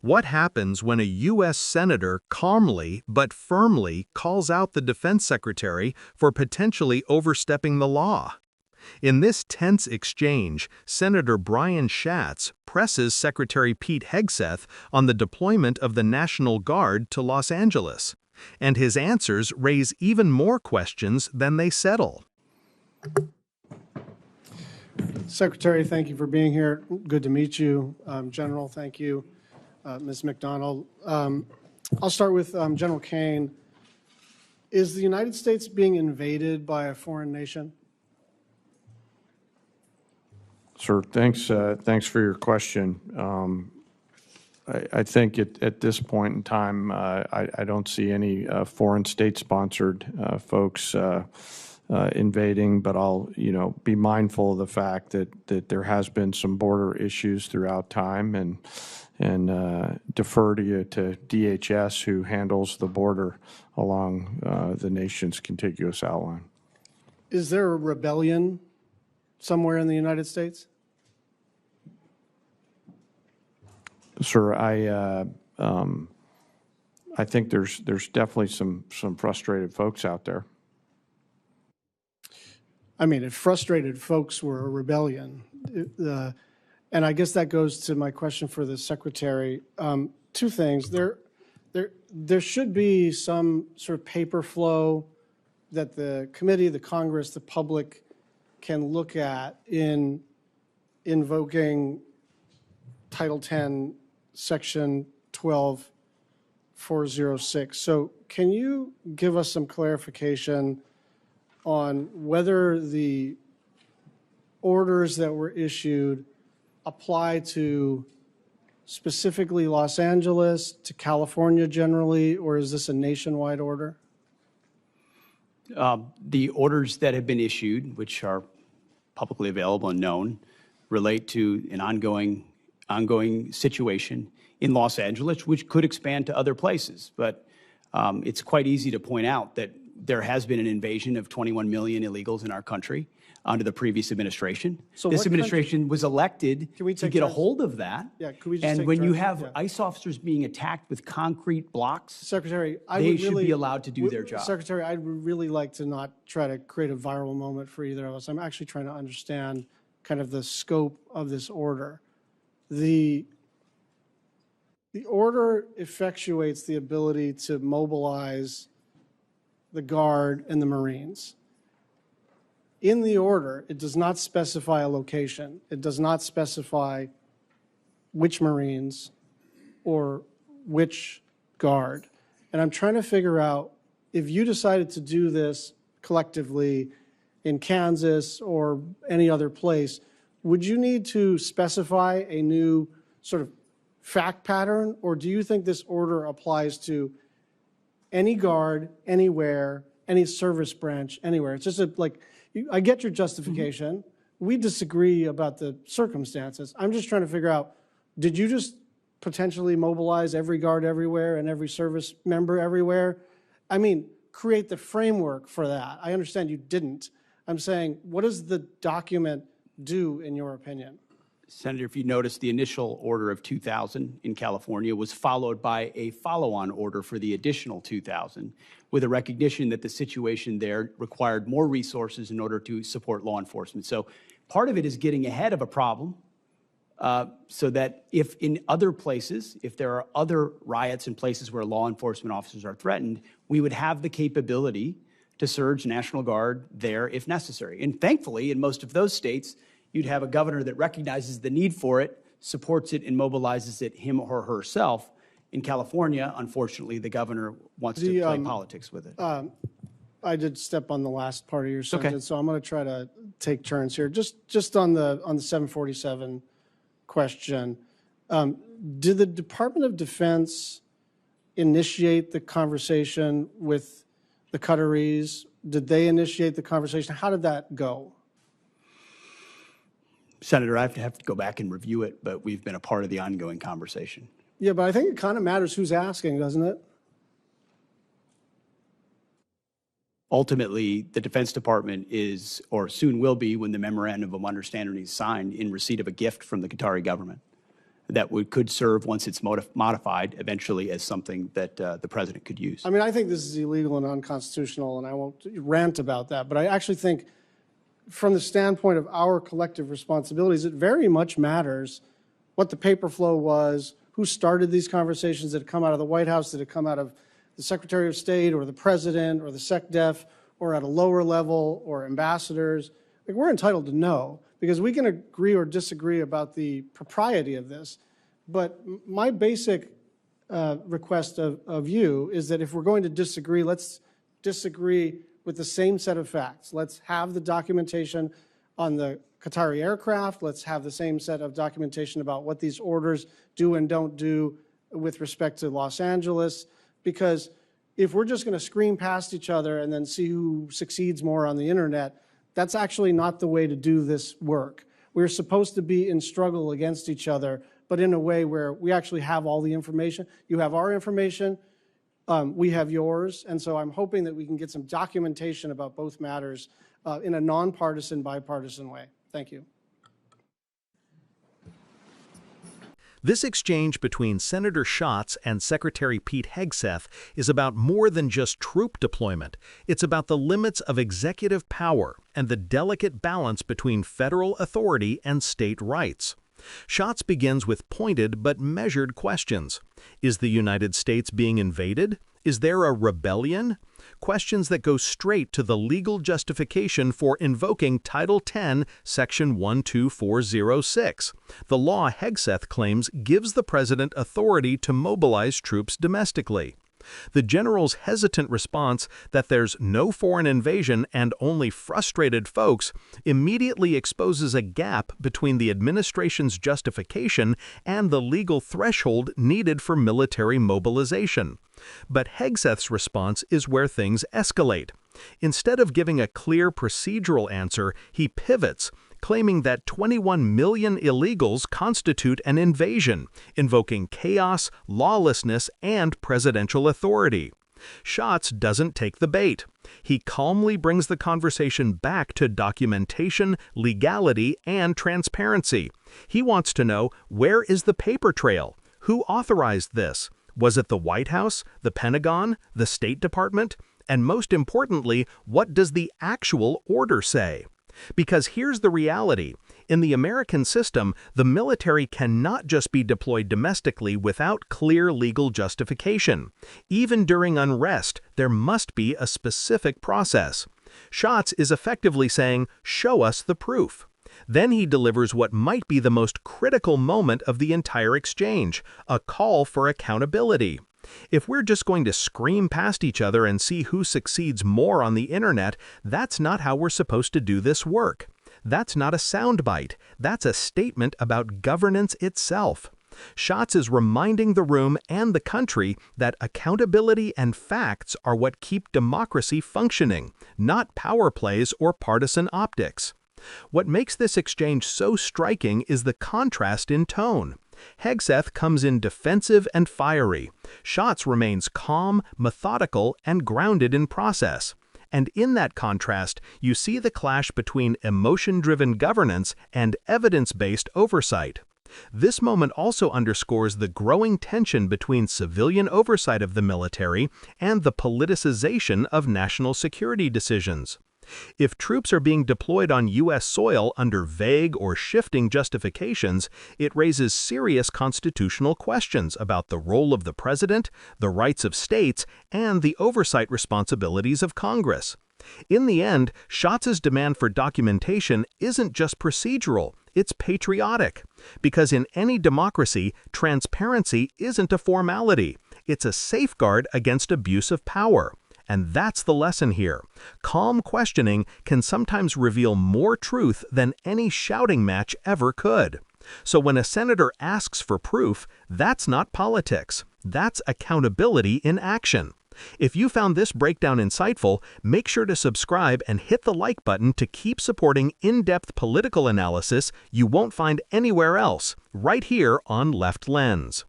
What happens when a U.S. Senator calmly but firmly calls out the Defense Secretary for potentially overstepping the law? In this tense exchange, Senator Brian Schatz presses Secretary Pete Hegseth on the deployment of the National Guard to Los Angeles, and his answers raise even more questions than they settle. Secretary, thank you for being here. Good to meet you. General, thank you. Ms. McDonald. I'll start with General Kane. Is the United States being invaded by a foreign nation? Sir, thanks for your question. I think at this point in time, I don't see any foreign state-sponsored folks invading, but I'll be mindful of the fact that there has been some border issues throughout time, and defer to you to DHS, who handles the border along the nation's contiguous outline. Is there a rebellion somewhere in the United States? Sir, I think there's definitely some frustrated folks out there. I mean, if frustrated folks were a rebellion, and I guess that goes to my question for the Secretary. Two things. There should be some sort of paper flow that the committee, the Congress, the public can look at in invoking Title 10, Section 12406. So can you give us some clarification on whether the orders that were issued apply to specifically Los Angeles, to California generally, or is this a nationwide order? The orders that have been issued, which are publicly available and known, relate to an ongoing situation in Los Angeles, which could expand to other places. But it's quite easy to point out that there has been an invasion of 21 million illegals in our country under the previous administration. So this administration was elected to get a hold of that. Yeah, could we just and when you have ICE officers being attacked with concrete blocks, Secretary, they should be allowed to do their job. Secretary, I'd really like to not try to create a viral moment for either of us. I'm actually trying to understand kind of the scope of this order. The order effectuates the ability to mobilize the Guard and the Marines. In the order, it does not specify a location. It does not specify which Marines or which Guard. And I'm trying to figure out, if you decided to do this collectively in Kansas or any other place, would you need to specify a new sort of fact pattern, or do you think this order applies to any Guard, anywhere, any service branch, anywhere? It's just I get your justification. We disagree about the circumstances. I'm just trying to figure out, did you just potentially mobilize every Guard everywhere and every service member everywhere? I mean, create the framework for that. I understand you didn't. I'm saying, what does the document do, in your opinion? Senator, if you notice, the initial order of 2,000 in California was followed by a follow-on order for the additional 2,000, with a recognition that the situation there required more resources in order to support law enforcement. So part of it is getting ahead of a problem so that if in other places, if there are other riots in places where law enforcement officers are threatened, we would have the capability to surge National Guard there if necessary. And thankfully, in most of those states, you'd have a governor that recognizes the need for it, supports it, and mobilizes it him or herself. In California, unfortunately, the governor wants to play politics with it. I did step on the last part of your sentence, so I'm going to try to take turns here. Just on the 747 question, did the Department of Defense initiate the conversation with the Qataris? Did they initiate the conversation? How did that go? Senator, I have to go back and review it, but we've been a part of the ongoing conversation. Yeah, but I think it kind of matters who's asking, doesn't it? Ultimately, the Defense Department is, or soon will be, when the Memorandum of Understanding is signed, in receipt of a gift from the Qatari government. that could serve, once it's modified, eventually as something that the president could use. I mean, I think this is illegal and unconstitutional, and I won't rant about that. But I actually think, from the standpoint of our collective responsibilities, it very much matters what the paper flow was, who started these conversations. Did it come out of the White House? Did it come out of the Secretary of State or the President or the SecDef or at a lower level or ambassadors? Like, we're entitled to know, because we can agree or disagree about the propriety of this. But my basic request of you is that if we're going to disagree, let's disagree with the same set of facts. Let's have the documentation on the Qatari aircraft. Let's have the same set of documentation about what these orders do and don't do with respect to Los Angeles. Because if we're just going to scream past each other and then see who succeeds more on the internet, that's actually not the way to do this work. We're supposed to be in struggle against each other, but in a way where we actually have all the information. You have our information, we have yours, and so I'm hoping that we can get some documentation about both matters in a nonpartisan, bipartisan way. Thank you. This exchange between Senator Schatz and Secretary Pete Hegseth is about more than just troop deployment. It's about the limits of executive power and the delicate balance between federal authority and state rights. Schatz begins with pointed but measured questions. Is the United States being invaded? Is there a rebellion? Questions that go straight to the legal justification for invoking Title 10, Section 12406, the law Hegseth claims gives the president authority to mobilize troops domestically. The general's hesitant response that there's no foreign invasion and only frustrated folks immediately exposes a gap between the administration's justification and the legal threshold needed for military mobilization. But Hegseth's response is where things escalate. Instead of giving a clear procedural answer, he pivots, claiming that 21 million illegals constitute an invasion, invoking chaos, lawlessness, and presidential authority. Schatz doesn't take the bait. He calmly brings the conversation back to documentation, legality, and transparency. He wants to know, where is the paper trail? Who authorized this? Was it the White House, the Pentagon, the State Department? And most importantly, what does the actual order say? Because here's the reality. In the American system, the military cannot just be deployed domestically without clear legal justification. Even during unrest, there must be a specific process. Schatz is effectively saying, show us the proof. Then he delivers what might be the most critical moment of the entire exchange, a call for accountability. If we're just going to scream past each other and see who succeeds more on the internet, that's not how we're supposed to do this work. That's not a soundbite. That's a statement about governance itself. Schatz is reminding the room and the country that accountability and facts are what keep democracy functioning, not power plays or partisan optics. What makes this exchange so striking is the contrast in tone. Hegseth comes in defensive and fiery. Schatz remains calm, methodical, and grounded in process. And in that contrast, you see the clash between emotion-driven governance and evidence-based oversight. This moment also underscores the growing tension between civilian oversight of the military and the politicization of national security decisions. If troops are being deployed on U.S. soil under vague or shifting justifications, it raises serious constitutional questions about the role of the president, the rights of states, and the oversight responsibilities of Congress. In the end, Schatz's demand for documentation isn't just procedural, it's patriotic. Because in any democracy, transparency isn't a formality, it's a safeguard against abuse of power. And that's the lesson here. Calm questioning can sometimes reveal more truth than any shouting match ever could. So when a senator asks for proof, that's not politics. That's accountability in action. If you found this breakdown insightful, make sure to subscribe and hit the like button to keep supporting in-depth political analysis you won't find anywhere else, right here on Left Lens.